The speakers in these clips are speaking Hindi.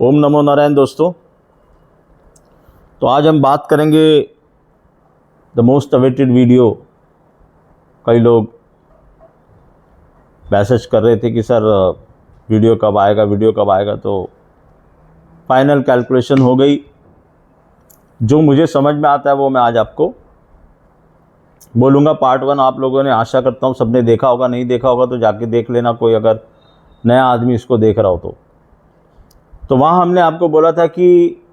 ओम नमो नारायण दोस्तों। तो आज हम बात करेंगे द मोस्ट अवेटेड वीडियो। कई लोग मैसेज कर रहे थे कि सर वीडियो कब आएगा, तो फाइनल कैलकुलेशन हो गई। जो मुझे समझ में आता है वो मैं आज आपको बोलूँगा। पार्ट 1 आप लोगों ने, आशा करता हूँ सबने देखा होगा, नहीं देखा होगा तो जाके देख लेना, कोई अगर नया आदमी इसको देख रहा हो तो वहाँ हमने आपको बोला था कि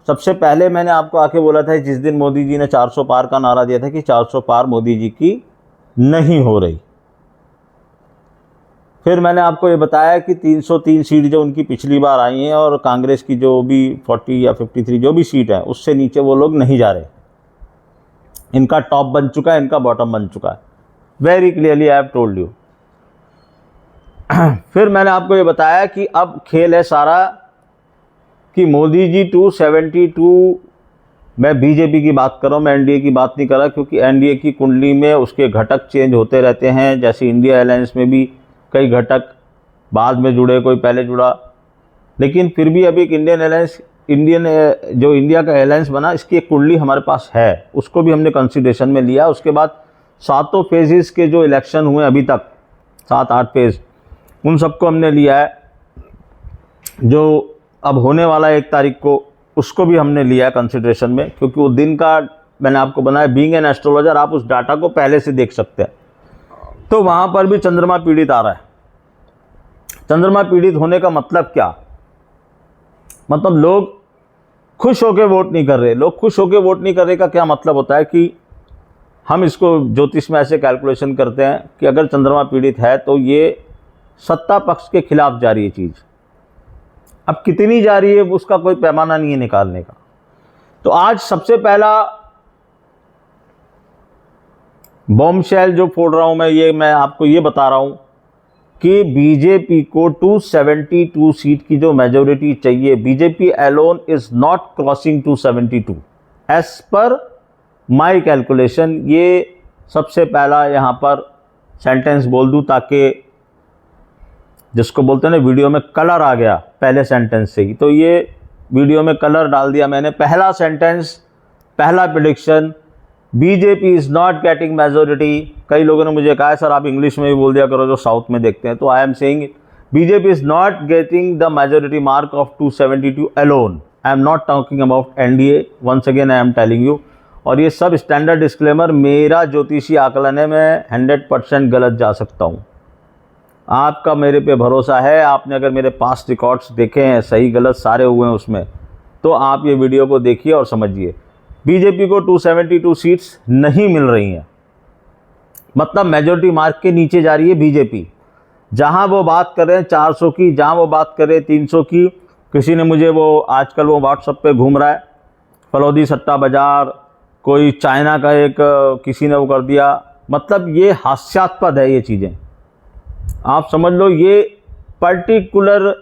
सबसे पहले मैंने आपको आके बोला था जिस दिन मोदी जी ने 400 पार का नारा दिया था कि 400 पार मोदी जी की नहीं हो रही। फिर मैंने आपको ये बताया कि 303 सीट जो उनकी पिछली बार आई हैं और कांग्रेस की जो भी 40 या 53 जो भी सीट है उससे नीचे वो लोग नहीं जा रहे। इनका टॉप बन चुका है, इनका बॉटम बन चुका है। Very clearly I have told you. फिर मैंने आपको ये बताया कि अब खेल है सारा कि मोदी जी 272, मैं बीजेपी की बात कर रहा हूँ, मैं एनडीए की बात नहीं कर रहा, क्योंकि एनडीए की कुंडली में उसके घटक चेंज होते रहते हैं। जैसे इंडिया अलायंस में भी कई घटक बाद में जुड़े, कोई पहले जुड़ा, लेकिन फिर भी अभी एक जो इंडिया का अलायंस बना, इसकी एक कुंडली हमारे पास है, उसको भी हमने कंसिडरेशन में लिया। उसके बाद 7 फेजेस के जो इलेक्शन हुए अभी तक, 7-8 फेज, उन सबको हमने लिया है। जो अब होने वाला है 1 तारीख को, उसको भी हमने लिया है कंसिडरेशन में, क्योंकि वो दिन का मैंने आपको बनाया। बीइंग एन एस्ट्रोलॉजर आप उस डाटा को पहले से देख सकते हैं। तो वहाँ पर भी चंद्रमा पीड़ित आ रहा है। चंद्रमा पीड़ित होने का मतलब क्या? मतलब लोग खुश होकर वोट नहीं कर रहे। लोग खुश होकर वोट नहीं कर रहे का क्या मतलब होता है कि हम इसको ज्योतिष में ऐसे कैलकुलेशन करते हैं कि अगर चंद्रमा पीड़ित है तो ये सत्ता पक्ष के खिलाफ जा रही है चीज़। अब कितनी जा रही है उसका कोई पैमाना नहीं है निकालने का। तो आज सबसे पहला बॉम्बशेल जो फोड़ रहा हूं मैं आपको ये बता रहा हूं कि बीजेपी को 272 सीट की जो मेजोरिटी चाहिए, BJP alone is not crossing 272 as per my calculation. ये सबसे पहला यहां पर सेंटेंस बोल दूं ताकि जिसको बोलते हैं ना वीडियो में कलर आ गया पहले सेंटेंस से ही, तो ये वीडियो में कलर डाल दिया मैंने। पहला सेंटेंस, पहला prediction, BJP is not getting majority. कई लोगों ने मुझे कहा सर आप इंग्लिश में भी बोल दिया करो जो साउथ में देखते हैं, तो I am saying BJP is not getting the majority mark of 272 alone. I am not talking about NDA, once again I am telling you. और ये सब स्टैंडर्ड डिस्क्लेमर, मेरा ज्योतिषी आकलन है, मैं 100% गलत जा सकता हूँ। आपका मेरे पे भरोसा है, आपने अगर मेरे पास्ट रिकॉर्ड्स देखे हैं, सही गलत सारे हुए हैं उसमें, तो आप ये वीडियो को देखिए और समझिए। बीजेपी को 272 सीट्स नहीं मिल रही हैं, मतलब मेजॉरिटी मार्क के नीचे जा रही है बीजेपी। जहां वो बात कर रहे हैं 400 की, जहां वो बात कर रहे हैं 300 की। किसी ने मुझे वो आजकल वो व्हाट्सएप पे घूम रहा है फलौदी सट्टा बाजार, कोई चाइना का एक किसी ने वो कर दिया। मतलब ये हास्यास्पद है ये चीज़ें। आप समझ लो ये पर्टिकुलर,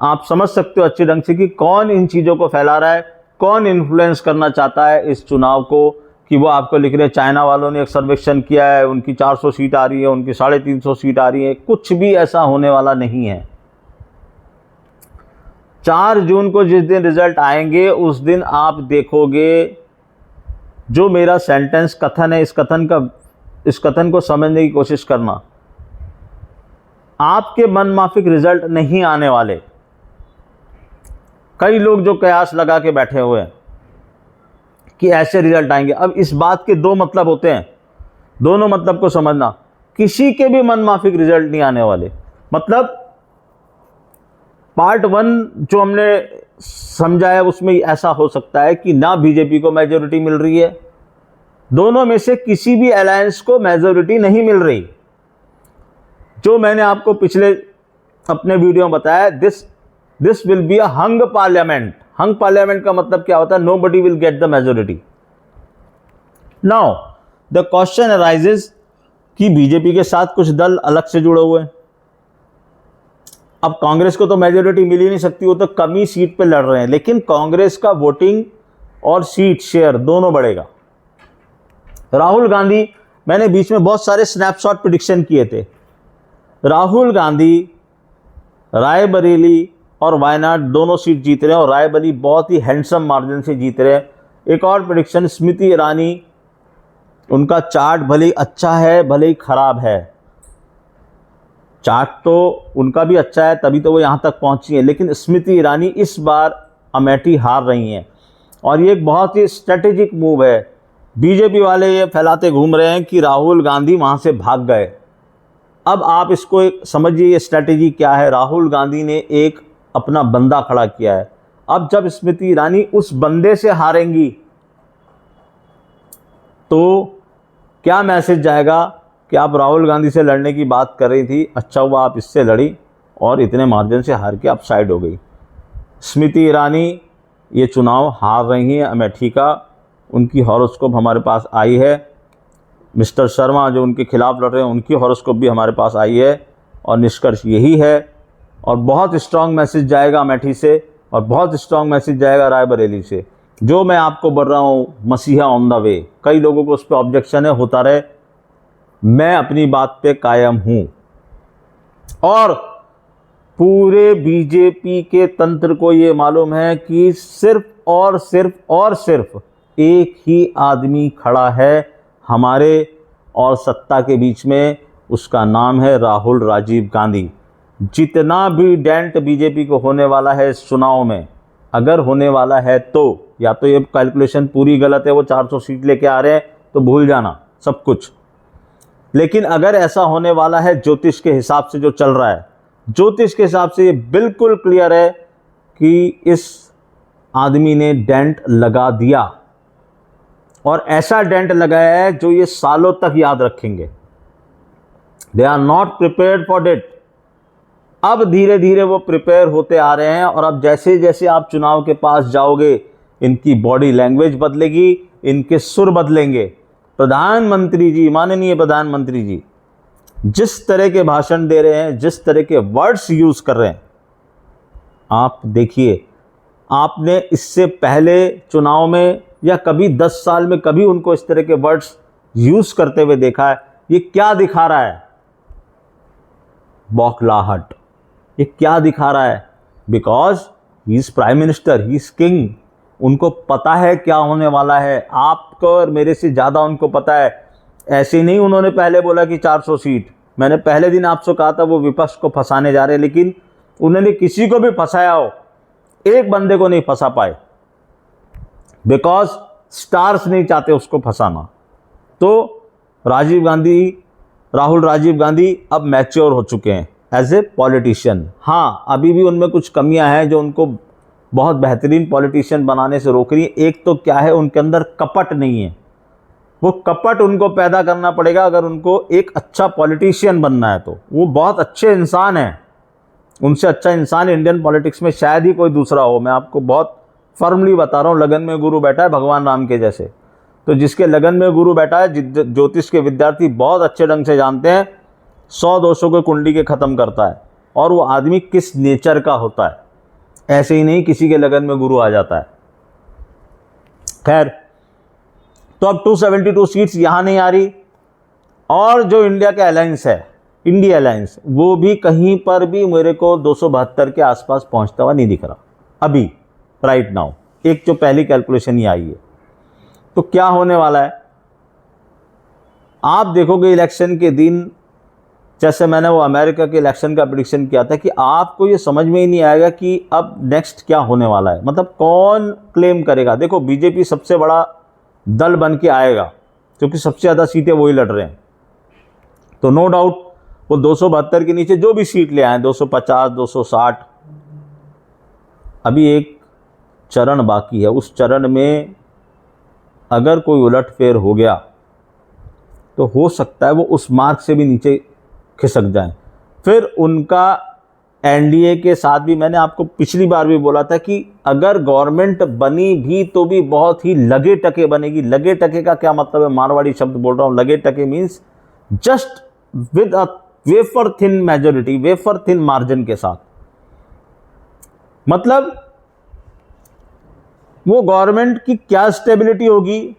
आप समझ सकते हो अच्छे ढंग से कि कौन इन चीज़ों को फैला रहा है, कौन इन्फ्लुएंस करना चाहता है इस चुनाव को। कि वो आपको लिख रहे हैं चाइना वालों ने एक सर्वेक्षण किया है, उनकी 400 सीट आ रही है, उनकी 350 सीट आ रही है। कुछ भी ऐसा होने वाला नहीं है। 4 जून को जिस दिन रिजल्ट आएंगे उस दिन आप देखोगे जो मेरा सेंटेंस कथन है, इस कथन को समझने की कोशिश करना। आपके मनमाफिक रिजल्ट नहीं आने वाले। कई लोग जो कयास लगा के बैठे हुए हैं कि ऐसे रिजल्ट आएंगे। अब इस बात के 2 मतलब होते हैं, दोनों मतलब को समझना। किसी के भी मनमाफिक रिजल्ट नहीं आने वाले। मतलब पार्ट 1 जो हमने समझाया उसमें ऐसा हो सकता है कि ना बीजेपी को मेजोरिटी मिल रही है, दोनों में से किसी भी अलायंस को मेजोरिटी नहीं मिल रही। जो मैंने आपको पिछले अपने वीडियो में बताया, this will be a hung parliament. Hung parliament का मतलब क्या होता है? Nobody will get the majority. Now the question arises कि बीजेपी के साथ कुछ दल अलग से जुड़े हुए हैं। अब कांग्रेस को तो मेजोरिटी मिल ही नहीं सकती, वो तो कम ही सीट पे लड़ रहे हैं, लेकिन कांग्रेस का वोटिंग और सीट शेयर दोनों बढ़ेगा। राहुल गांधी, मैंने बीच में बहुत सारे स्नैपशॉट प्रेडिक्शन किए थे। राहुल गांधी रायबरेली और वायनाड दोनों सीट जीत रहे हैं और रायबरेली बहुत ही हैंडसम मार्जिन से जीत रहे हैं। एक और प्रेडिक्शन, स्मृति ईरानी, उनका चार्ट भले ही अच्छा है भले ही खराब है, चार्ट तो उनका भी अच्छा है तभी तो वो यहाँ तक पहुँची है, लेकिन स्मृति ईरानी इस बार अमेठी हार रही हैं और ये एक बहुत ही स्ट्रेटेजिक मूव है। बीजेपी वाले ये फैलाते घूम रहे हैं कि राहुल गांधी वहाँ से भाग गए। अब आप इसको समझिए ये स्ट्रेटेजी क्या है। राहुल गांधी ने एक अपना बंदा खड़ा किया है। अब जब स्मृति ईरानी उस बंदे से हारेंगी तो क्या मैसेज जाएगा कि आप राहुल गांधी से लड़ने की बात कर रही थी, अच्छा हुआ आप इससे लड़ी और इतने मार्जिन से हार के आप साइड हो गई। स्मृति ईरानी ये चुनाव हार रही हैं अमेठी का, उनकी हॉरोस्कोप हमारे पास आई है। मिस्टर शर्मा जो उनके खिलाफ लड़ रहे हैं उनकी हॉरोस्कोप भी हमारे पास आई है और निष्कर्ष यही है। और बहुत स्ट्रांग मैसेज जाएगा अमेठी से और बहुत स्ट्रांग मैसेज जाएगा रायबरेली से। जो मैं आपको बोल रहा हूँ मसीहा ऑन द वे, कई लोगों को उस पर ऑब्जेक्शन है, होता रहे, मैं अपनी बात पे कायम हूँ। और पूरे बीजेपी के तंत्र को ये मालूम है कि सिर्फ एक ही आदमी खड़ा है हमारे और सत्ता के बीच में, उसका नाम है राहुल राजीव गांधी। जितना भी डेंट बीजेपी को होने वाला है इस चुनाव में, अगर होने वाला है तो या तो ये कैलकुलेशन पूरी गलत है, वो 400 सीट लेके आ रहे हैं तो भूल जाना सब कुछ। लेकिन अगर ऐसा होने वाला है ज्योतिष के हिसाब से जो चल रहा है, ज्योतिष के हिसाब से ये बिल्कुल क्लियर है कि इस आदमी ने डेंट लगा दिया और ऐसा डेंट लगाया है जो ये सालों तक याद रखेंगे। They are not prepared for it. अब धीरे धीरे वो प्रिपेयर होते आ रहे हैं और अब जैसे जैसे आप चुनाव के पास जाओगे इनकी बॉडी लैंग्वेज बदलेगी, इनके सुर बदलेंगे। प्रधानमंत्री जी, माननीय प्रधानमंत्री जी जिस तरह के भाषण दे रहे हैं, जिस तरह के वर्ड्स यूज कर रहे हैं, आप देखिए, आपने इससे पहले चुनाव में या कभी 10 साल में कभी उनको इस तरह के वर्ड्स यूज करते हुए देखा है? ये क्या दिखा रहा है? बौखलाहट। ये क्या दिखा रहा है? Because he is prime minister, he is king. उनको पता है क्या होने वाला है। आपको और मेरे से ज़्यादा उनको पता है। ऐसे नहीं उन्होंने पहले बोला कि 400 सीट, मैंने पहले दिन आपसे कहा था वो विपक्ष को फंसाने जा रहे हैं, लेकिन उन्होंने किसी को भी फंसाया हो, एक बंदे को नहीं फंसा पाए, बिकॉज स्टार्स नहीं चाहते उसको फंसाना। तो राहुल राजीव गांधी अब मैच्योर हो चुके हैं एज ए पॉलिटिशियन। हाँ, अभी भी उनमें कुछ कमियां हैं जो उनको बहुत बेहतरीन पॉलिटिशियन बनाने से रोक रही है। एक तो क्या है, उनके अंदर कपट नहीं है। वो कपट उनको पैदा करना पड़ेगा अगर उनको एक अच्छा पॉलिटिशियन बनना है। तो वो बहुत अच्छे इंसान हैं, उनसे अच्छा इंसान इंडियन पॉलिटिक्स में शायद ही कोई दूसरा हो। मैं आपको बहुत फर्मली बता रहा हूँ, लगन में गुरु बैठा है भगवान राम के जैसे। तो जिसके लगन में गुरु बैठा है, ज्योतिष के विद्यार्थी बहुत अच्छे ढंग से जानते हैं, 100 दोषों के कुंडली के ख़त्म करता है और वो आदमी किस नेचर का होता है। ऐसे ही नहीं किसी के लगन में गुरु आ जाता है। खैर, तो अब 272 सीट्स यहाँ नहीं आ रही और जो इंडिया का अलायंस है, इंडिया अलायंस, वो भी कहीं पर भी मेरे को 272 के आसपास पहुँचता हुआ नहीं दिख रहा अभी, राइट नाउ। एक जो पहली कैलकुलेशन ही आई है। तो क्या होने वाला है आप देखोगे इलेक्शन के दिन, जैसे मैंने वो अमेरिका के इलेक्शन का प्रेडिक्शन किया था, कि आपको ये समझ में ही नहीं आएगा कि अब नेक्स्ट क्या होने वाला है। मतलब कौन क्लेम करेगा। देखो, बीजेपी सबसे बड़ा दल बन के आएगा क्योंकि सबसे ज़्यादा सीटें वही लड़ रहे हैं। तो नो डाउट वो 272 के नीचे जो भी सीट ले आए, 250, 260, अभी एक चरण बाकी है। उस चरण में अगर कोई उलटफेर हो गया तो हो सकता है वो उस मार्क से भी नीचे खिसक जाएं। फिर उनका एनडीए के साथ भी, मैंने आपको पिछली बार भी बोला था कि अगर गवर्नमेंट बनी भी तो भी बहुत ही लगे टके बनेगी। लगे टके का क्या मतलब है? मारवाड़ी शब्द बोल रहा हूँ। लगे टके means just with a wafer thin majority, wafer thin margin के साथ। मतलब वो गवर्नमेंट की क्या स्टेबिलिटी होगी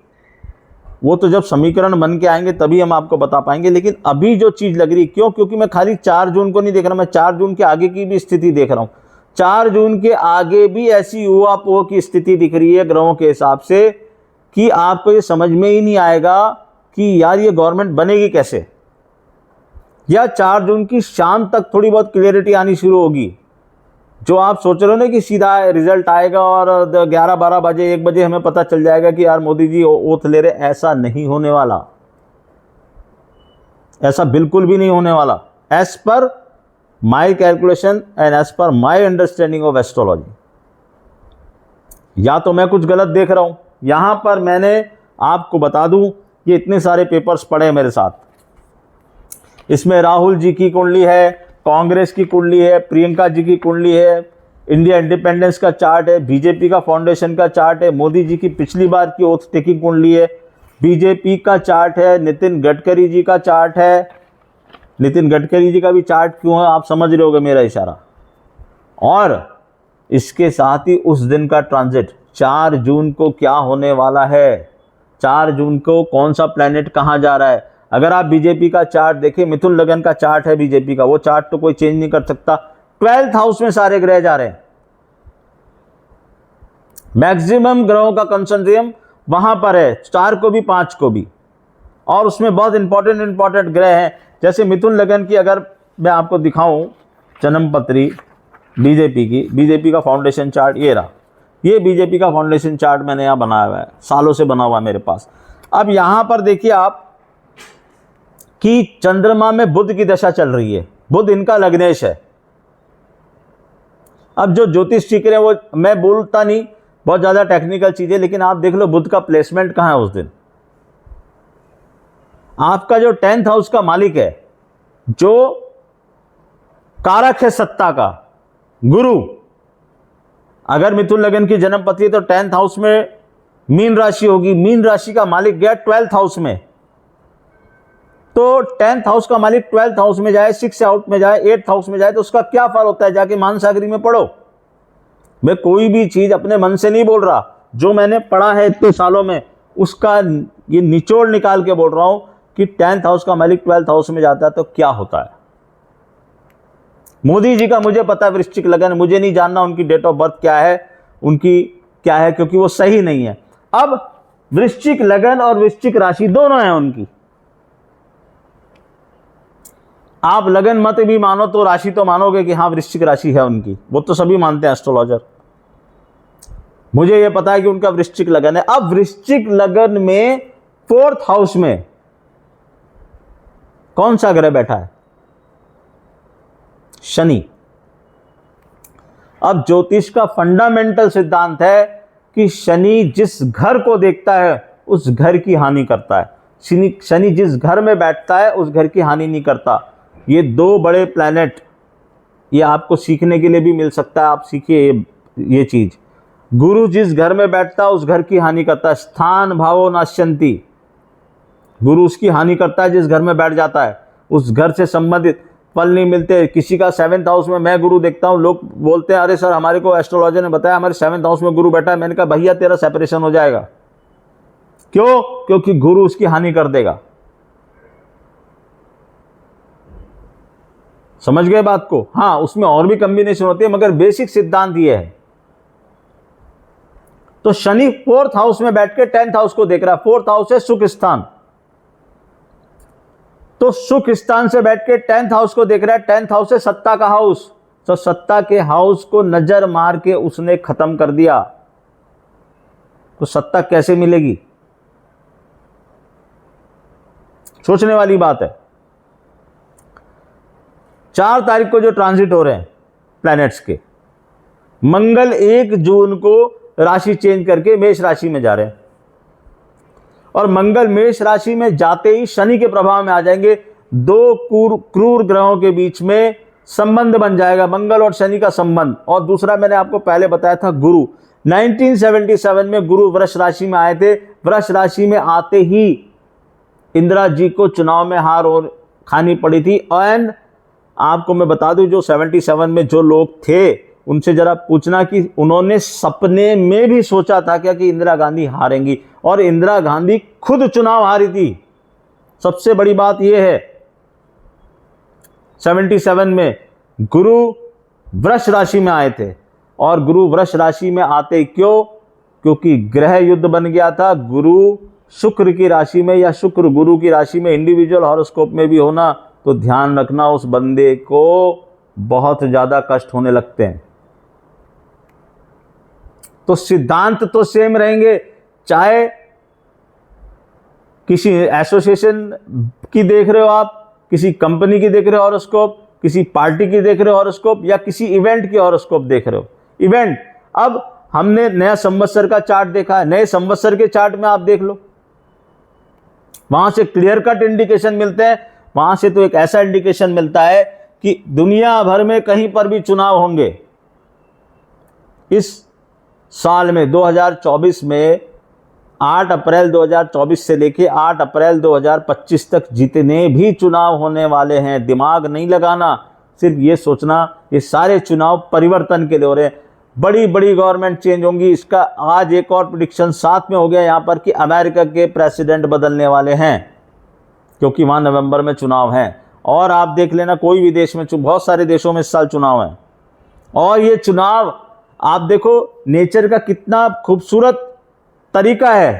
वो तो जब समीकरण बन के आएंगे तभी हम आपको बता पाएंगे। लेकिन अभी जो चीज़ लग रही, क्यों? क्योंकि मैं खाली 4 जून को नहीं देख रहा, मैं 4 जून के आगे की भी स्थिति देख रहा हूँ। 4 जून के आगे भी ऐसी ऊहापोह की स्थिति दिख रही है ग्रहों के हिसाब से कि आपको ये समझ में ही नहीं आएगा कि यार ये गवर्नमेंट बनेगी कैसे। या 4 जून की शाम तक थोड़ी बहुत क्लियरिटी आनी शुरू होगी। जो आप सोच रहे हो ना कि सीधा रिजल्ट आएगा और 11-12 बजे 1 बजे हमें पता चल जाएगा कि यार मोदी जी ओथ ले रहे, ऐसा नहीं होने वाला, ऐसा बिल्कुल भी नहीं होने वाला। As per my calculation and as per my understanding of astrology. या तो मैं कुछ गलत देख रहा हूं। यहां पर मैंने आपको बता दूं, ये इतने सारे पेपर्स पड़े हैं मेरे साथ। इसमें राहुल जी की कुंडली है, कांग्रेस की कुंडली है, प्रियंका जी की कुंडली है, इंडिया इंडिपेंडेंस का चार्ट है, बीजेपी का फाउंडेशन का चार्ट है, मोदी जी की पिछली बार की ओथ टेकिंग कुंडली है, बीजेपी का चार्ट है, नितिन गडकरी जी का चार्ट है। नितिन गडकरी जी का भी चार्ट क्यों है आप समझ रहे होगे मेरा इशारा। और इसके साथ ही उस दिन का ट्रांजिट 4 जून को क्या होने वाला है, 4 जून को कौन सा प्लैनेट कहां जा रहा है। अगर आप बीजेपी का चार्ट देखें, मिथुन लगन का चार्ट है बीजेपी का, वो चार्ट तो कोई चेंज नहीं कर सकता। 12th हाउस में सारे ग्रह जा रहे हैं, मैक्सिमम ग्रहों का कंसंट्रेशन वहां पर है, 4 को भी 5 को भी। और उसमें बहुत इंपॉर्टेंट ग्रह हैं। जैसे मिथुन लगन की अगर मैं आपको दिखाऊं जन्म पत्री बीजेपी का फाउंडेशन चार्ट, ये रहा, ये बीजेपी का फाउंडेशन चार्ट मैंने यहाँ बनाया हुआ है, सालों से बना हुआ है मेरे पास। अब यहाँ पर देखिए आप कि चंद्रमा में बुध की दशा चल रही है, बुध इनका लग्नेश है। अब जो ज्योतिष सीख रहे हैं वो मैं बोलता नहीं, बहुत ज्यादा टेक्निकल चीजें, लेकिन आप देख लो बुध का प्लेसमेंट कहां है उस दिन। आपका जो 10th हाउस का मालिक है, जो कारक है सत्ता का, गुरु, अगर मिथुन लगन की जन्म पत्री तो 10th हाउस में मीन राशि होगी, मीन राशि का मालिक गया 12th हाउस में। तो 10th हाउस का मालिक 12th हाउस में जाए, 6th हाउस में जाए, 8th हाउस में जाए, तो उसका क्या फल होता है, जाके मानसागरी में पढ़ो। मैं कोई भी चीज अपने मन से नहीं बोल रहा, जो मैंने पढ़ा है इतने सालों में उसका ये निचोड़ निकाल के बोल रहा हूं कि 10th हाउस का मालिक 12th हाउस में जाता है तो क्या होता है। मोदी जी का मुझे पता है वृश्चिक लगन, मुझे नहीं जानना उनकी डेट ऑफ बर्थ क्या है, उनकी क्या है, क्योंकि वो सही नहीं है। अब वृश्चिक लगन और वृश्चिक राशि दोनों है उनकी। आप लगन मत भी मानो तो राशि तो मानोगे कि हाँ वृश्चिक राशि है उनकी, वो तो सभी मानते हैं एस्ट्रोलॉजर। मुझे ये पता है कि उनका वृश्चिक लगन है। अब वृश्चिक लगन में 4th हाउस में कौन सा ग्रह बैठा है, शनि। अब ज्योतिष का फंडामेंटल सिद्धांत है कि शनि जिस घर को देखता है उस घर की हानि करता है। शनि जिस घर में बैठता है उस घर की हानि नहीं करता। ये 2 बड़े प्लैनेट, ये आपको सीखने के लिए भी मिल सकता है, आप सीखिए ये चीज। गुरु जिस घर में बैठता है उस घर की हानि करता है। स्थान भावो नाश्यंती, गुरु उसकी हानि करता है जिस घर में बैठ जाता है, उस घर से संबंधित फल नहीं मिलते। किसी का 7th हाउस में मैं गुरु देखता हूं, लोग बोलते हैं अरे सर हमारे को एस्ट्रोलॉजर ने बताया हमारे 7th हाउस में गुरु बैठा है। मैंने कहा भैया तेरा सेपरेशन हो जाएगा। क्यों? क्योंकि गुरु उसकी हानि कर देगा। समझ गए बात को? हाँ, उसमें और भी कॉम्बिनेशन होती है, मगर बेसिक सिद्धांत ये है। तो शनि 4th हाउस में बैठ के 10th हाउस को देख रहा है। 4th हाउस है सुख स्थान, तो सुख स्थान से बैठ के 10th हाउस को देख रहा है। 10th हाउस है सत्ता का हाउस, तो सत्ता के हाउस को नजर मार के उसने खत्म कर दिया। तो सत्ता कैसे मिलेगी? सोचने वाली बात है। 4 तारीख को जो ट्रांजिट हो रहे हैं प्लैनेट्स के, मंगल 1 जून को राशि चेंज करके मेष राशि में जा रहे हैं, और मंगल मेष राशि में जाते ही शनि के प्रभाव में आ जाएंगे। 2 क्रूर ग्रहों के बीच में संबंध बन जाएगा, मंगल और शनि का संबंध। और दूसरा मैंने आपको पहले बताया था, गुरु 1977 में गुरु वृष राशि में आए थे। वृष राशि में आते ही इंदिरा जी को चुनाव में हार और खानी पड़ी थी। एंड आपको मैं बता दूं, जो 77 में जो लोग थे उनसे जरा पूछना कि उन्होंने सपने में भी सोचा था क्या कि इंदिरा गांधी हारेंगी, और इंदिरा गांधी खुद चुनाव हारी थी। सबसे बड़ी बात यह है 77 में गुरु वृष राशि में आए थे। और गुरु वृष राशि में आते क्यों? क्योंकि ग्रह युद्ध बन गया था गुरु शुक्र की राशि में या शुक्र गुरु की राशि में इंडिविजुअल हॉरोस्कोप में भी होना, तो ध्यान रखना उस बंदे को बहुत ज्यादा कष्ट होने लगते हैं। तो सिद्धांत तो सेम रहेंगे, चाहे किसी एसोसिएशन की देख रहे हो आप, किसी कंपनी की देख रहे हो हॉरोस्कोप, किसी पार्टी की देख रहे हो हॉरोस्कोप, या किसी इवेंट की हॉरोस्कोप देख रहे हो। इवेंट, अब हमने नया संवत्सर का चार्ट देखा है, नए संवत्सर के चार्ट में आप देख लो, वहां से क्लियर कट इंडिकेशन मिलते हैं। वहां से तो एक ऐसा इंडिकेशन मिलता है कि दुनिया भर में कहीं पर भी चुनाव होंगे इस साल में 2024 में 8 अप्रैल 2024 से लेके 8 अप्रैल 2025 तक जितने भी चुनाव होने वाले हैं, दिमाग नहीं लगाना, सिर्फ ये सोचना ये सारे चुनाव परिवर्तन के लिए हो रहे हैं। बड़ी बड़ी गवर्नमेंट चेंज होंगी। इसका आज एक और प्रेडिक्शन साथ में हो गया यहाँ पर कि अमेरिका के प्रेसिडेंट बदलने वाले हैं, क्योंकि वहाँ नवंबर में चुनाव हैं। और आप देख लेना कोई भी देश में, बहुत सारे देशों में इस साल चुनाव हैं। और ये चुनाव आप देखो नेचर का कितना खूबसूरत तरीका है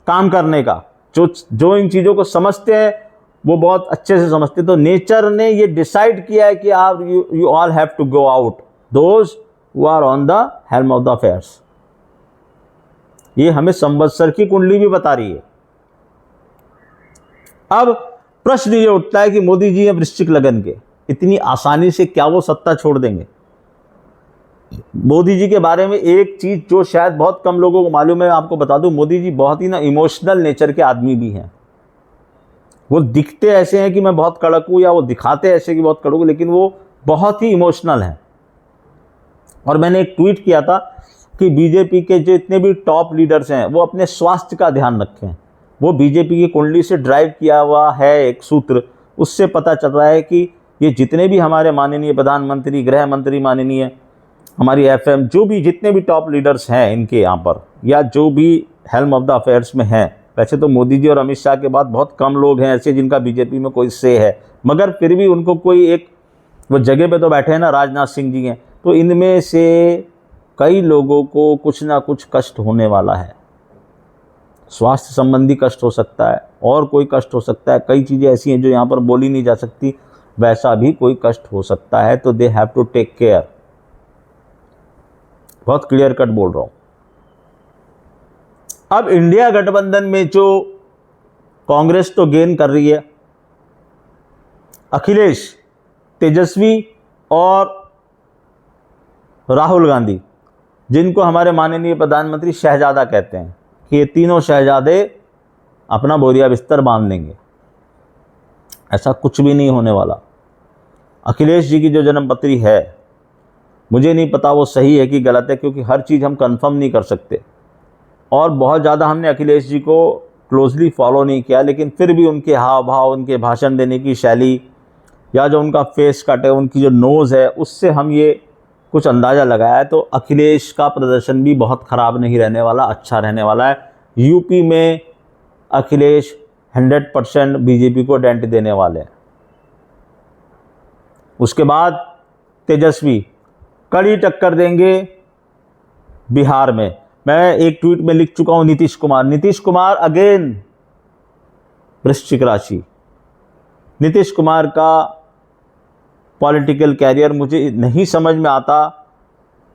काम करने का। जो इन चीज़ों को समझते हैं वो बहुत अच्छे से समझते हैं। तो नेचर ने ये डिसाइड किया है कि आप you all have to go out, those who are on the helm of the affairs. ये हमें संवत्सर की कुंडली भी बता रही है। अब प्रश्न ये उठता है कि मोदी जी हैं वृश्चिक लगन के, इतनी आसानी से क्या वो सत्ता छोड़ देंगे? मोदी जी के बारे में एक चीज जो शायद बहुत कम लोगों को मालूम है, आपको बता दूं, मोदी जी बहुत ही ना इमोशनल नेचर के आदमी भी हैं। वो दिखते ऐसे हैं कि मैं बहुत कड़क हूं, या वो दिखाते ऐसे कि बहुत कड़क हूं, लेकिन वो बहुत ही इमोशनल हैं। और मैंने एक ट्वीट किया था कि बीजेपी के जितने भी टॉप लीडर्स हैं वो अपने स्वास्थ्य का ध्यान रखें। वो बीजेपी की कुंडली से ड्राइव किया हुआ है एक सूत्र, उससे पता चल रहा है कि ये जितने भी हमारे माननीय प्रधानमंत्री, गृह मंत्री माननीय, हमारी एफएम, जो भी जितने भी टॉप लीडर्स हैं इनके यहाँ पर, या जो भी हेल्म ऑफ द अफेयर्स में हैं, वैसे तो मोदी जी और अमित शाह के बाद बहुत कम लोग हैं ऐसे जिनका बीजेपी में कोई से है, मगर फिर भी उनको कोई एक वो जगह पे तो बैठे हैं ना, राजनाथ सिंह जी हैं। तो इनमें से कई लोगों को कुछ ना कुछ कष्ट होने वाला है। स्वास्थ्य संबंधी कष्ट हो सकता है, और कोई कष्ट हो सकता है, कई चीज़ें ऐसी हैं जो यहाँ पर बोली नहीं जा सकती, वैसा भी कोई कष्ट हो सकता है। तो they have to take care. बहुत क्लियर कट बोल रहा हूं। अब इंडिया गठबंधन में जो कांग्रेस तो गेन कर रही है, अखिलेश, तेजस्वी और राहुल गांधी, जिनको हमारे माननीय प्रधानमंत्री शहजादा कहते हैं, कि ये तीनों शहजादे अपना बोरिया बिस्तर बांध लेंगे। ऐसा कुछ भी नहीं होने वाला। अखिलेश जी की जो जन्मपत्री है, मुझे नहीं पता वो सही है कि गलत है, क्योंकि हर चीज़ हम कंफर्म नहीं कर सकते, और बहुत ज़्यादा हमने अखिलेश जी को क्लोजली फॉलो नहीं किया, लेकिन फिर भी उनके हाव भाव, उनके भाषण देने की शैली, या जो उनका फेस कट है, उनकी जो नोज़ है, उससे हम ये कुछ अंदाज़ा लगाया है। तो अखिलेश का प्रदर्शन भी बहुत ख़राब नहीं रहने वाला, अच्छा रहने वाला है। यूपी में अखिलेश 100% बीजेपी को डेंट देने वाले हैं। उसके बाद तेजस्वी कड़ी टक्कर देंगे बिहार में। मैं एक ट्वीट में लिख चुका हूं, नीतीश कुमार अगेन वृश्चिक राशि। नीतीश कुमार का पॉलिटिकल कैरियर मुझे नहीं समझ में आता,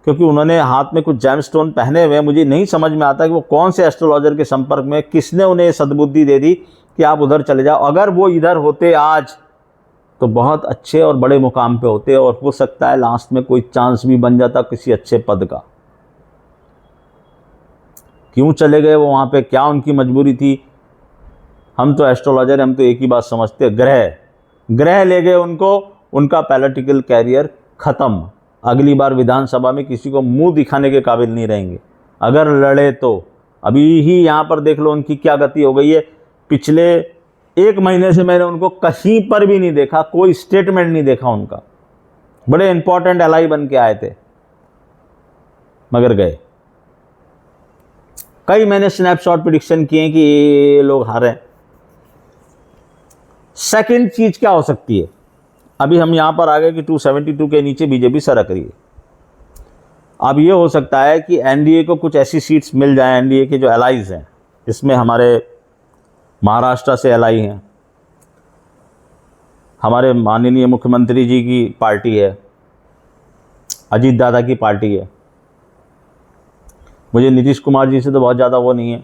क्योंकि उन्होंने हाथ में कुछ जेमस्टोन पहने हुए हैं। मुझे नहीं समझ में आता कि वो कौन से एस्ट्रोलॉजर के संपर्क में, किसने उन्हें सद्बुद्धि दे दी कि आप उधर चले जाओ। अगर वो इधर होते आज तो बहुत अच्छे और बड़े मुकाम पे होते, और हो सकता है लास्ट में कोई चांस भी बन जाता किसी अच्छे पद का। क्यों चले गए वो वहाँ पे, क्या उनकी मजबूरी थी? हम तो एस्ट्रोलॉजर, हम तो एक ही बात समझते हैं, ग्रह ले गए उनको, उनका पॉलिटिकल कैरियर खत्म। अगली बार विधानसभा में किसी को मुंह दिखाने के काबिल नहीं रहेंगे अगर लड़े तो। अभी ही यहाँ पर देख लो उनकी क्या गति हो गई है। पिछले 1 महीने से मैंने उनको कहीं पर भी नहीं देखा, कोई स्टेटमेंट नहीं देखा उनका। बड़े इंपॉर्टेंट एलाई बन के आए थे, मगर गए। कई मैंने स्नैपशॉट प्रेडिक्शन किए कि ये लोग हारे। सेकंड चीज क्या हो सकती है? अभी हम यहाँ पर आ गए कि 272 के नीचे बीजेपी सरक रही है। अब ये हो सकता है कि एनडीए को कुछ ऐसी सीट्स मिल जाएं, एनडीए के जो एलाइज हैं, इसमें हमारे महाराष्ट्र से एलाई हैं, हमारे माननीय मुख्यमंत्री जी की पार्टी है, अजीत दादा की पार्टी है, मुझे नीतीश कुमार जी से तो बहुत ज़्यादा वो नहीं है,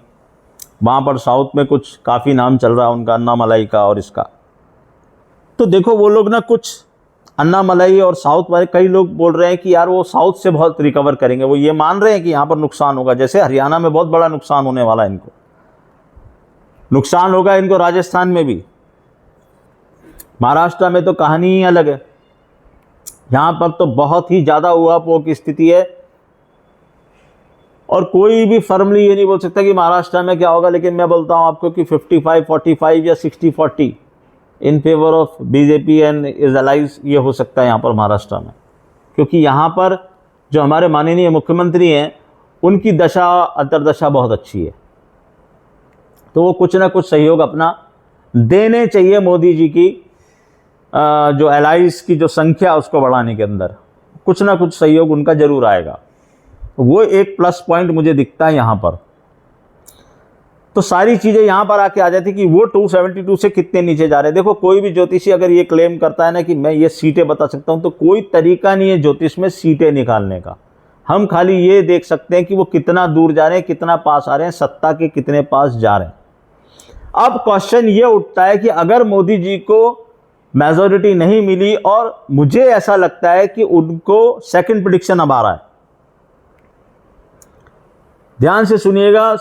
वहाँ पर साउथ में कुछ काफ़ी नाम चल रहा है उनका, अन्नामलाई का और इसका। तो देखो वो लोग ना कुछ अन्नामलाई और साउथ वाले कई लोग बोल रहे हैं कि यार वो साउथ से बहुत रिकवर करेंगे, वो ये मान रहे हैं कि यहाँ पर नुकसान होगा, जैसे हरियाणा में बहुत बड़ा नुकसान होने वाला है, इनको नुकसान होगा, इनको राजस्थान में भी, महाराष्ट्र में तो कहानी ही अलग है, यहाँ पर तो बहुत ही ज़्यादा ऊहापोह की स्थिति है और कोई भी फर्मली ये नहीं बोल सकता कि महाराष्ट्र में क्या होगा। लेकिन मैं बोलता हूँ आपको कि 55-45 या 60-40 in favour of BJP and its allies, ये हो सकता है यहाँ पर महाराष्ट्र में, क्योंकि यहाँ पर जो हमारे माननीय मुख्यमंत्री हैं उनकी दशा अंतर्दशा बहुत अच्छी है, तो वो कुछ ना कुछ सहयोग अपना देने चाहिए मोदी जी की जो एलाइज की जो संख्या उसको बढ़ाने के अंदर कुछ ना कुछ सहयोग उनका जरूर आएगा। वो एक प्लस पॉइंट मुझे दिखता है यहाँ पर। तो सारी चीज़ें यहाँ पर आके आ जाती कि वो 272 से कितने नीचे जा रहे हैं। देखो कोई भी ज्योतिषी अगर ये क्लेम करता है ना कि मैं ये सीटें बता सकता हूँ, तो कोई तरीका नहीं है ज्योतिष में सीटें निकालने का। हम खाली ये देख सकते हैं कि वो कितना दूर जा रहे हैं, कितना पास आ रहे हैं, सत्ता के कितने पास जा रहे हैं। अब क्वेश्चन ये उठता है कि अगर मोदी जी को मेजॉरिटी नहीं मिली, और मुझे ऐसा लगता है कि उनको सेकंड प्रेडिक्शन अब आ रहा है, ध्यान से सुनिएगा,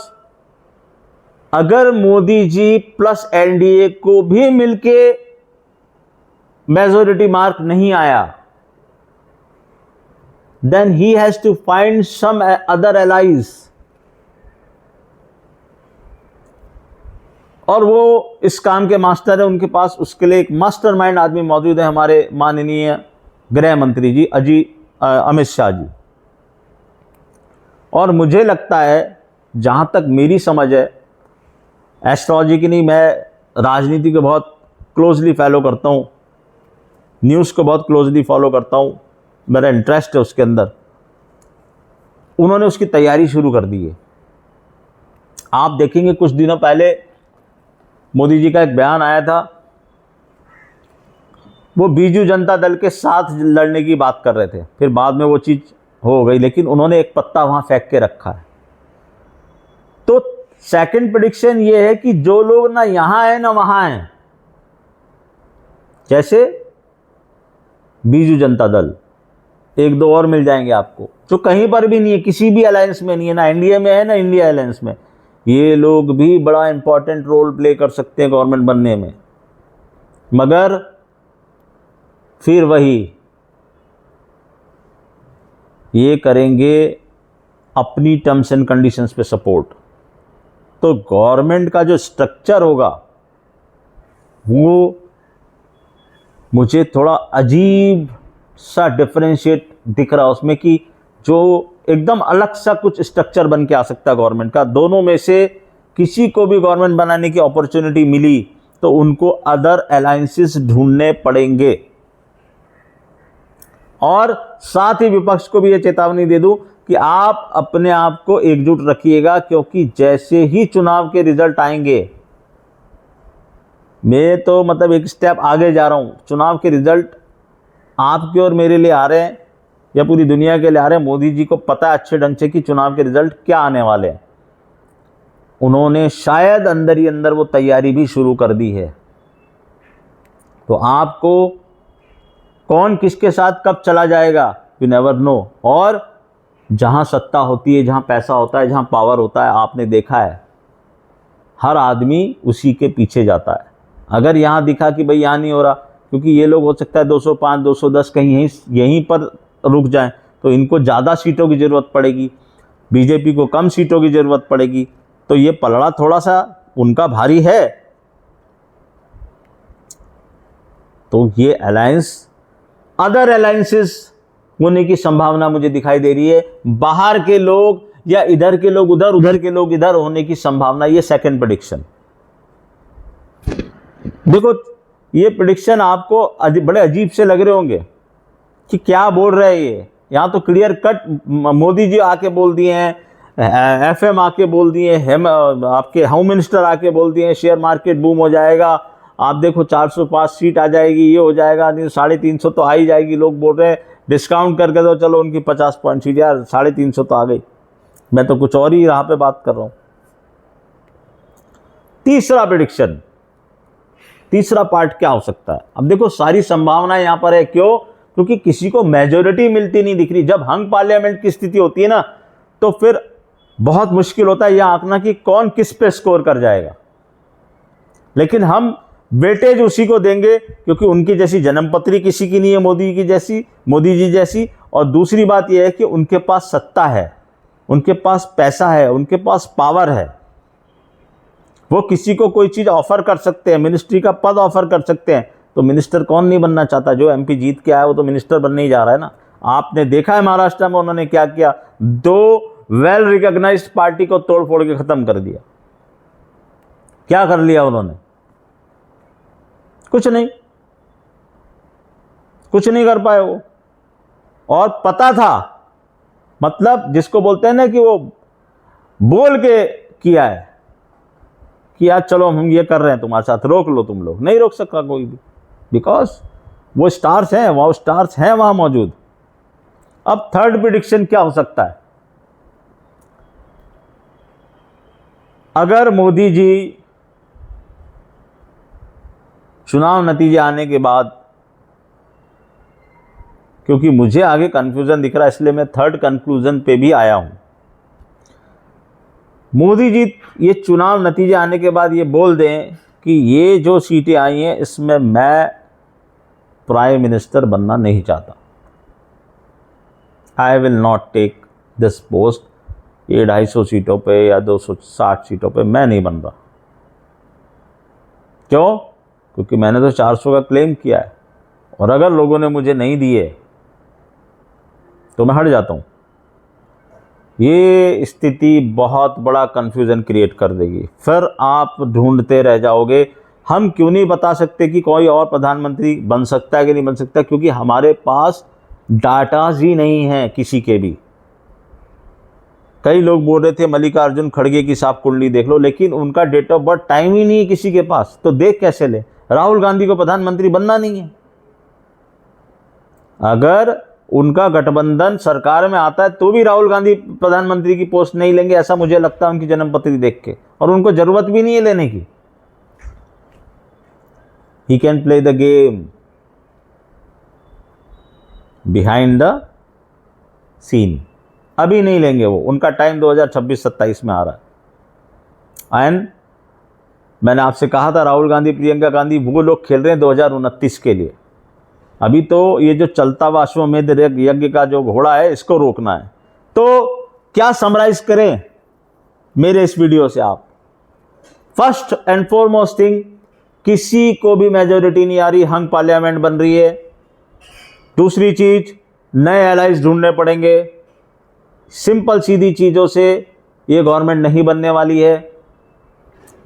अगर मोदी जी प्लस एनडीए को भी मिलके मेजॉरिटी मार्क नहीं आया, then he has to find some other allies, और वो इस काम के मास्टर है, उनके पास उसके लिए एक मास्टरमाइंड आदमी मौजूद है, हमारे माननीय गृह मंत्री जी अमित शाह जी। और मुझे लगता है, जहां तक मेरी समझ है, एस्ट्रोलॉजी की नहीं, मैं राजनीति को बहुत क्लोजली फॉलो करता हूँ, न्यूज़ को बहुत क्लोजली फॉलो करता हूँ, मेरा इंटरेस्ट है उसके अंदर। उन्होंने उसकी तैयारी शुरू कर दी है। आप देखेंगे कुछ दिनों पहले मोदी जी का एक बयान आया था, वो बीजू जनता दल के साथ लड़ने की बात कर रहे थे, फिर बाद में वो चीज़ हो गई, लेकिन उन्होंने एक पत्ता वहाँ फेंक के रखा है। तो सेकंड प्रेडिक्शन ये है कि जो लोग ना यहाँ हैं ना वहाँ हैं, जैसे बीजू जनता दल, एक दो और मिल जाएंगे आपको जो कहीं पर भी नहीं है, किसी भी अलायंस में नहीं है, ना इंडिया में है ना इंडिया अलायंस में, ये लोग भी बड़ा इंपॉर्टेंट रोल प्ले कर सकते हैं गवर्नमेंट बनने में। मगर फिर वही ये करेंगे अपनी टर्म्स एंड कंडीशंस पे सपोर्ट। तो गवर्नमेंट का जो स्ट्रक्चर होगा वो मुझे थोड़ा अजीब सा डिफरेंशिएट दिख रहा है उसमें, कि जो एकदम अलग सा कुछ स्ट्रक्चर बन के आ सकता है गवर्नमेंट का। दोनों में से किसी को भी गवर्नमेंट बनाने की अपॉर्चुनिटी मिली तो उनको अदर अलायंसेस ढूंढने पड़ेंगे। और साथ ही विपक्ष को भी ये चेतावनी दे दूं कि आप अपने आप को एकजुट रखिएगा, क्योंकि जैसे ही चुनाव के रिजल्ट आएंगे, मैं तो मतलब एक स्टेप आगे जा रहा हूं, चुनाव के रिजल्ट आपके और मेरे लिए आ रहे हैं या पूरी दुनिया के लिए आ रहे हैं। मोदी जी को पता है अच्छे ढंग से कि चुनाव के रिजल्ट क्या आने वाले हैं। उन्होंने शायद अंदर ही अंदर वो तैयारी भी शुरू कर दी है। तो आपको कौन किसके साथ कब चला जाएगा, यू नेवर नो। और जहां सत्ता होती है, जहां पैसा होता है, जहां पावर होता है, आपने देखा है हर आदमी उसी के पीछे जाता है। अगर यहाँ दिखा कि भाई यहाँ नहीं हो रहा, क्योंकि ये लोग हो सकता है 205 210 कहीं यहीं पर रुक जाएं, तो इनको ज़्यादा सीटों की ज़रूरत पड़ेगी, बीजेपी को कम सीटों की ज़रूरत पड़ेगी, तो ये पलड़ा थोड़ा सा उनका भारी है। तो ये अलायंस अदर अलायंसेस होने की संभावना मुझे दिखाई दे रही है। बाहर के लोग या इधर के लोग उधर, उधर के लोग इधर होने की संभावना, ये सेकंड प्रेडिक्शन। देखो ये प्रेडिक्शन आपको बड़े अजीब से लग रहे होंगे कि क्या बोल रहे हैं ये। यहाँ तो क्लियर कट मोदी जी आके बोल दिए हैं, FM आके बोल दिए हैं, आपके होम मिनिस्टर आके बोल दिए हैं शेयर मार्केट बूम हो जाएगा, आप देखो 405 सीट आ जाएगी, ये हो जाएगा, नहीं 350 तो आ ही जाएगी। लोग बोल रहे हैं डिस्काउंट करके दो, चलो उनकी 50 पॉइंट सीट, यार 350 तो आ गई। मैं तो कुछ और ही राह पे बात कर रहा हूँ। तीसरा प्रेडिक्शन, तीसरा पार्ट क्या हो सकता है? अब देखो सारी संभावनाएं यहां पर है। क्यों? क्योंकि किसी को मेजोरिटी मिलती नहीं दिख रही। जब हंग पार्लियामेंट की स्थिति होती है ना, तो फिर बहुत मुश्किल होता है यह आंकना कि कौन किस पे स्कोर कर जाएगा। लेकिन हम वेटेज उसी को देंगे क्योंकि उनकी जैसी जन्मपत्री किसी की नहीं है, मोदी जी जैसी। और दूसरी बात यह है कि उनके पास सत्ता है, उनके पास पैसा है, उनके पास पावर है। वो किसी को कोई चीज़ ऑफर कर सकते हैं, मिनिस्ट्री का पद ऑफर कर सकते हैं। तो मिनिस्टर कौन नहीं बनना चाहता? जो MP जीत के आया वो तो मिनिस्टर बनने ही जा रहा है ना। आपने देखा है महाराष्ट्र में उन्होंने क्या किया, 2 वेल रिकॉग्नाइज्ड पार्टी को तोड़ फोड़ के खत्म कर दिया। क्या कर लिया उन्होंने? कुछ नहीं कर पाए वो। और पता था, मतलब जिसको बोलते हैं ना कि वो बोल के किया है कि यार चलो हम ये कर रहे हैं तुम्हारे साथ, रोक लो तुम लोग। नहीं रोक सका कोई भी, बिकॉज वो स्टार्स हैं, वहां मौजूद। अब थर्ड प्रेडिक्शन क्या हो सकता है? अगर मोदी जी चुनाव नतीजे आने के बाद, क्योंकि मुझे आगे कंफ्यूजन दिख रहा है इसलिए मैं थर्ड कंक्लूजन पे भी आया हूं। मोदी जी ये चुनाव नतीजे आने के बाद ये बोल दें कि ये जो सीटें आई हैं इसमें मैं प्राइम मिनिस्टर बनना नहीं चाहता, I will not take this post. ये 250 सीटों पे या 260 सीटों पे मैं नहीं बन रहा। क्यों? क्योंकि मैंने तो 400 का क्लेम किया है और अगर लोगों ने मुझे नहीं दिए तो मैं हट जाता हूँ। ये स्थिति बहुत बड़ा कन्फ्यूज़न क्रिएट कर देगी। फिर आप ढूंढते रह जाओगे। हम क्यों नहीं बता सकते कि कोई और प्रधानमंत्री बन सकता है कि नहीं बन सकता? क्योंकि हमारे पास डाटाज ही नहीं है किसी के भी। कई लोग बोल रहे थे मल्लिकार्जुन खड़गे की साफ कुंडली देख लो, लेकिन उनका डेट ऑफ बर्थ टाइम ही नहीं है किसी के पास, तो देख कैसे ले? राहुल गांधी को प्रधानमंत्री बनना नहीं है। अगर उनका गठबंधन सरकार में आता है तो भी राहुल गांधी प्रधानमंत्री की पोस्ट नहीं लेंगे, ऐसा मुझे लगता है उनकी जन्मपत्री देख के। और उनको जरूरत भी नहीं है लेने की। He can play the game behind the scene. अभी नहीं लेंगे वो, उनका टाइम 2026-27 में आ रहा है। एंड मैंने आपसे कहा था राहुल गांधी, प्रियंका गांधी वो लोग खेल रहे हैं 2029 के लिए। अभी तो ये जो चलता हुआ अश्वमेध यज्ञ का जो घोड़ा है इसको रोकना है। तो क्या समराइज करें मेरे इस वीडियो से आप? फर्स्ट एंड फॉरमोस्ट थिंग, किसी को भी मेजोरिटी नहीं आ रही, हंग पार्लियामेंट बन रही है। दूसरी चीज, नए एलाइज ढूंढने पड़ेंगे। सिंपल सीधी चीजों से ये गवर्नमेंट नहीं बनने वाली है,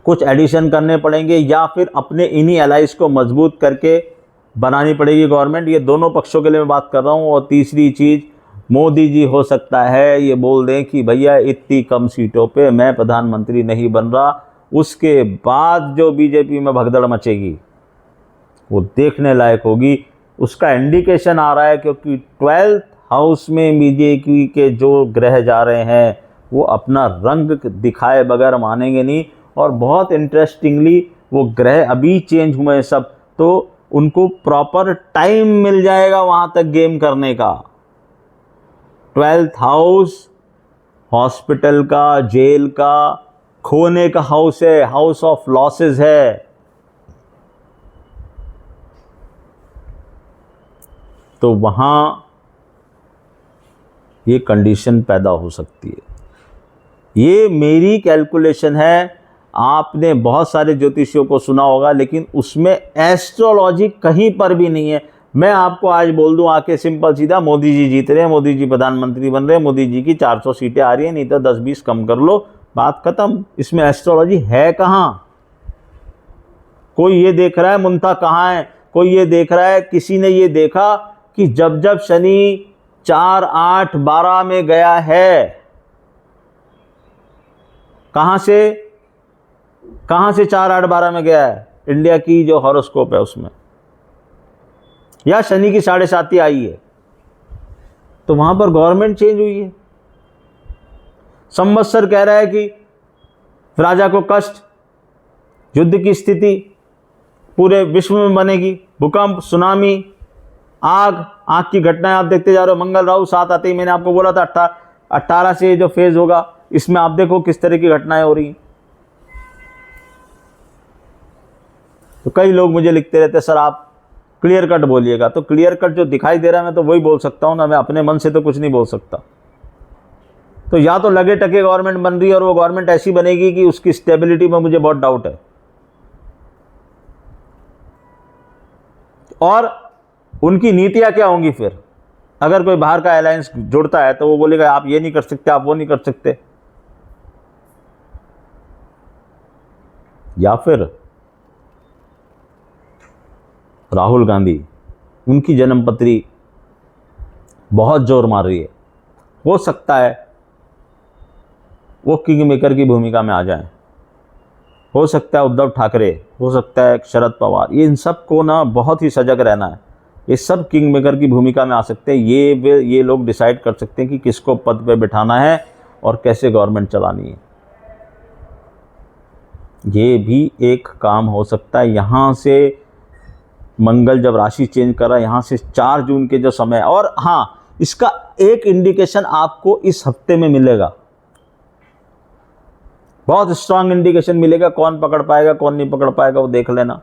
कुछ एडिशन करने पड़ेंगे या फिर अपने इन्हीं एलाइज को मजबूत करके बनानी पड़ेगी गवर्नमेंट। ये दोनों पक्षों के लिए मैं बात कर रहा हूँ। और तीसरी चीज, मोदी जी हो सकता है ये बोल दें कि भैया इतनी कम सीटों पे मैं प्रधानमंत्री नहीं बन रहा। उसके बाद जो बीजेपी में भगदड़ मचेगी वो देखने लायक होगी। उसका इंडिकेशन आ रहा है क्योंकि 12th हाउस में बीजेपी के जो ग्रह जा रहे हैं वो अपना रंग दिखाए बगैर मानेंगे नहीं। और बहुत इंटरेस्टिंगली वो ग्रह अभी चेंज हुए हैं सब, तो उनको प्रॉपर टाइम मिल जाएगा वहां तक गेम करने का। 12th हाउस हॉस्पिटल का, जेल का, खोने का हाउस है, हाउस ऑफ लॉसेस है। तो वहां ये कंडीशन पैदा हो सकती है। ये मेरी कैलकुलेशन है। आपने बहुत सारे ज्योतिषियों को सुना होगा लेकिन उसमें एस्ट्रोलॉजी कहीं पर भी नहीं है। मैं आपको आज बोल दूं आके सिंपल सीधा, मोदी जी जीत रहे हैं, मोदी जी प्रधानमंत्री बन रहे हैं, मोदी जी की 400 सीटें आ रही हैं, नहीं तो 10-20 कम कर लो, बात खत्म। इसमें एस्ट्रोलॉजी है कहाँ? कोई ये देख रहा है मुंता कहाँ है, कोई ये देख रहा है, किसी ने ये देखा कि जब जब शनि 4, 8, 12 में गया है, कहां से 4, 8, 12 में गया है, इंडिया की जो हॉरोस्कोप है उसमें, या शनि की 7.5 आई है, तो वहां पर गवर्नमेंट चेंज हुई है। संवत्सर कह रहा है कि राजा को कष्ट, युद्ध की स्थिति पूरे विश्व में बनेगी, भूकंप, सुनामी, आग की घटनाएं आप देखते जा रहे हो। मंगल राहु 7 आते ही मैंने आपको बोला था 18 से जो फेज होगा, इसमें आप देखो किस तरह की घटनाएं हो रही हैं। तो कई लोग मुझे लिखते रहते सर आप क्लियर कट बोलिएगा, तो क्लियर कट जो दिखाई दे रहा है मैं तो वही बोल सकता हूं ना, मैं अपने मन से तो कुछ नहीं बोल सकता। तो या तो लगे टके गवर्नमेंट बन रही है और वो गवर्नमेंट ऐसी बनेगी कि उसकी स्टेबिलिटी में मुझे बहुत डाउट है, और उनकी नीतियां क्या होंगी फिर। अगर कोई बाहर का अलायंस जुड़ता है तो वो बोलेगा आप ये नहीं कर सकते, आप वो नहीं कर सकते। या फिर राहुल गांधी, उनकी जन्मपत्री बहुत जोर मार रही है, हो सकता है वो किंग मेकर की भूमिका में आ जाएं। हो सकता है उद्धव ठाकरे, हो सकता है शरद पवार, ये इन सब को ना बहुत ही सजग रहना है। ये सब किंग मेकर की भूमिका में आ सकते हैं। ये लोग डिसाइड कर सकते हैं कि किसको पद पे बिठाना है और कैसे गवर्नमेंट चलानी है। ये भी एक काम हो सकता है। यहाँ से मंगल जब राशि चेंज कर रहा है, यहाँ से 4 जून के जो समय, और हाँ, इसका एक इंडिकेशन आपको इस हफ्ते में मिलेगा, बहुत स्ट्रांग इंडिकेशन मिलेगा। कौन पकड़ पाएगा कौन नहीं पकड़ पाएगा वो देख लेना।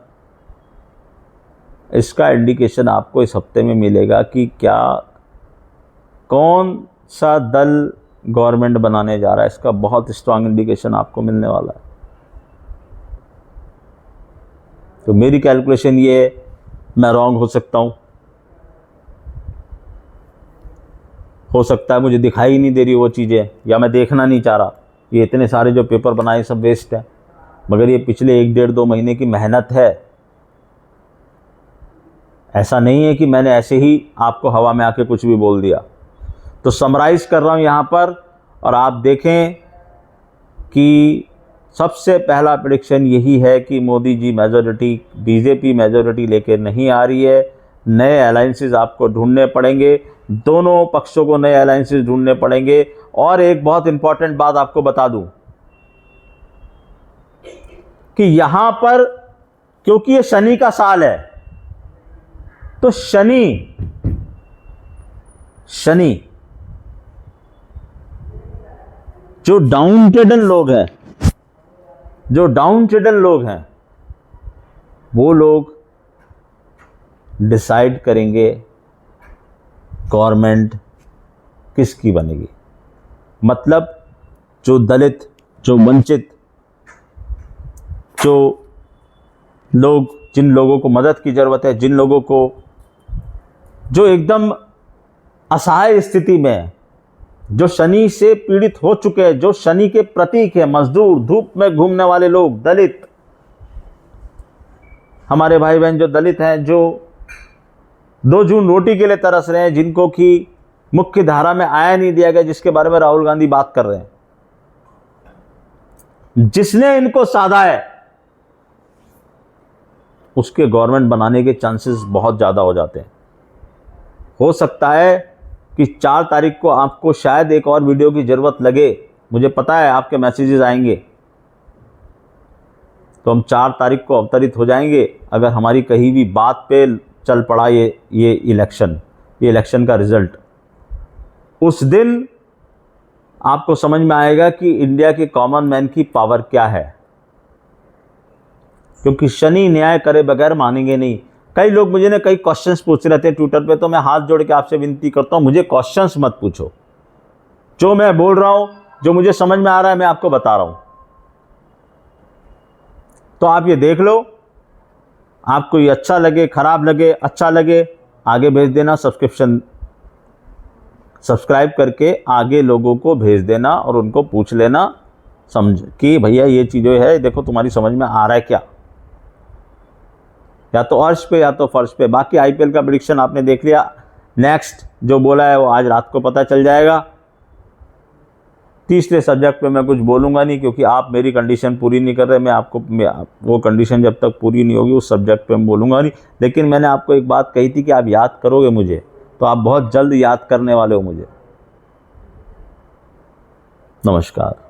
इसका इंडिकेशन आपको इस हफ्ते में मिलेगा कि क्या कौन सा दल गवर्नमेंट बनाने जा रहा है, इसका बहुत स्ट्रांग इंडिकेशन आपको मिलने वाला है। तो मेरी कैलकुलेशन ये है, मैं रॉन्ग हो सकता हूं, हो सकता है मुझे दिखाई नहीं दे रही वो चीज़ें, या मैं देखना नहीं चाह रहा। ये इतने सारे जो पेपर बनाए सब वेस्ट है, मगर ये पिछले 1, 1.5, 2 महीने की मेहनत है। ऐसा नहीं है कि मैंने ऐसे ही आपको हवा में आके कुछ भी बोल दिया। तो समराइज कर रहा हूँ यहाँ पर, और आप देखें कि सबसे पहला प्रेडिक्शन यही है कि Modi ji majority, BJP majority लेकर नहीं आ रही है। नए अलायंसेस आपको ढूंढने पड़ेंगे, दोनों पक्षों को नए अलायंसेस ढूंढने पड़ेंगे। और एक बहुत इंपॉर्टेंट बात आपको बता दूं कि यहां पर, क्योंकि ये शनि का साल है, तो शनि जो डाउन ट्रेडन लोग हैं, वो लोग डिसाइड करेंगे गवर्नमेंट किसकी बनेगी। मतलब जो दलित, जो वंचित, जो लोग, जिन लोगों को मदद की ज़रूरत है, जिन लोगों को जो एकदम असहाय स्थिति में है, जो शनि से पीड़ित हो चुके हैं, जो शनि के प्रतीक है, मजदूर, धूप में घूमने वाले लोग, दलित, हमारे भाई बहन जो दलित हैं, जो 2 जून रोटी के लिए तरस रहे हैं, जिनको कि मुख्य धारा में आया नहीं दिया गया, जिसके बारे में राहुल गांधी बात कर रहे हैं, जिसने इनको साधा है, उसके गवर्नमेंट बनाने के चांसेस बहुत ज़्यादा हो जाते हैं। हो सकता है कि 4 तारीख को आपको शायद एक और वीडियो की ज़रूरत लगे, मुझे पता है आपके मैसेजेस आएंगे, तो हम 4 तारीख को अवतरित हो जाएंगे। अगर हमारी कहीं भी बात पे चल पड़ा ये इलेक्शन का रिजल्ट, उस दिन आपको समझ में आएगा कि इंडिया के कॉमन मैन की पावर क्या है। क्योंकि शनि न्याय करे बगैर मानेंगे नहीं। कई लोग मुझे कई क्वेश्चंस पूछ रहे थे ट्विटर पे, तो मैं हाथ जोड़ के आपसे विनती करता हूं, मुझे क्वेश्चंस मत पूछो। जो मैं बोल रहा हूं, जो मुझे समझ में आ रहा है, मैं आपको बता रहा हूं। तो आप ये देख लो, आपको ये अच्छा लगे, खराब लगे, अच्छा लगे, आगे भेज देना, सब्सक्राइब करके आगे लोगों को भेज देना और उनको पूछ लेना, समझ कि भैया ये चीज़ें है, देखो तुम्हारी समझ में आ रहा है क्या। या तो अर्श पे या तो फर्श पे। बाकी आईपीएल का प्रेडिक्शन आपने देख लिया, नेक्स्ट जो बोला है वो आज रात को पता चल जाएगा। तीसरे सब्जेक्ट पे मैं कुछ बोलूँगा नहीं, क्योंकि आप मेरी कंडीशन पूरी नहीं कर रहे। वो कंडीशन जब तक पूरी नहीं होगी उस सब्जेक्ट पे मैं बोलूँगा नहीं। लेकिन मैंने आपको एक बात कही थी कि आप याद करोगे मुझे, तो आप बहुत जल्द याद करने वाले हो मुझे। नमस्कार।